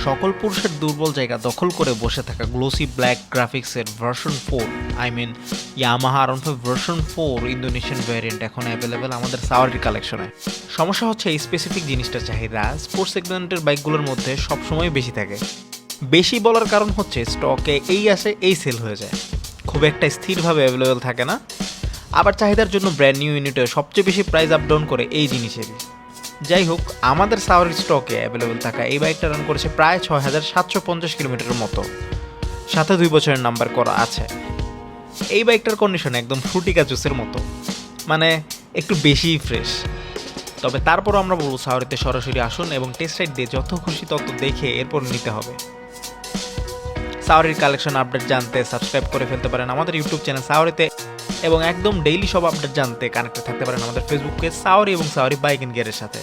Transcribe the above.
সকল পুরুষের দুর্বল জায়গা দখল করে বসে থাকা গ্লোসি ব্ল্যাক গ্রাফিক্সের version 4 Yamaha R15 version 4 Indonesian variant এখন অ্যাভেলেবেল আমাদের সাওয়ারি কালেকশনে। সমস্যা হচ্ছে এই স্পেসিফিক জিনিসটার চাহিদা স্পোর্টস সেগমেন্টের বাইকগুলোর মধ্যে সবসময় বেশি থাকে। বেশি বলার কারণ হচ্ছে স্টকে এই আসে এই সেল হয়ে যায়, খুব একটা স্থিরভাবে অ্যাভেলেবেল থাকে না। আবার চাহিদার জন্য ব্র্যান্ড নিউ ইউনিটে সবচেয়ে বেশি প্রাইস আপ ডাউন করে এই জিনিসেরই। যাই হোক, আমাদের সাওয়ারি স্টকে অ্যাভেলেবেল থাকা এই বাইকটা রান করেছে প্রায় 6750 কিলোমিটারের মতো, সাথে 2 বছরের নাম্বার করা আছে। এই বাইকটার কন্ডিশন একদম ফ্রুটিকা জুসের মতো, মানে একটু বেশিই ফ্রেশ। তবে তারপরও আমরা বলবো সাওয়ারিতে সরাসরি আসুন এবং টেস্ট রাইড দিয়ে যত খুশি তত দেখে এরপর নিতে হবে। সাওয়ারির কালেকশন আপডেট জানতে সাবস্ক্রাইব করে ফেলতে পারেন আমাদের ইউটিউব চ্যানেল সাওয়ারিতে, এবং একদম ডেইলি সব আপডেট জানতে কানেক্টে থাকতে পারেন আমাদের ফেসবুক পেজ সাওয়ারি এবং সাওয়ারি বাইক এন্ড গিয়ারের সাথে।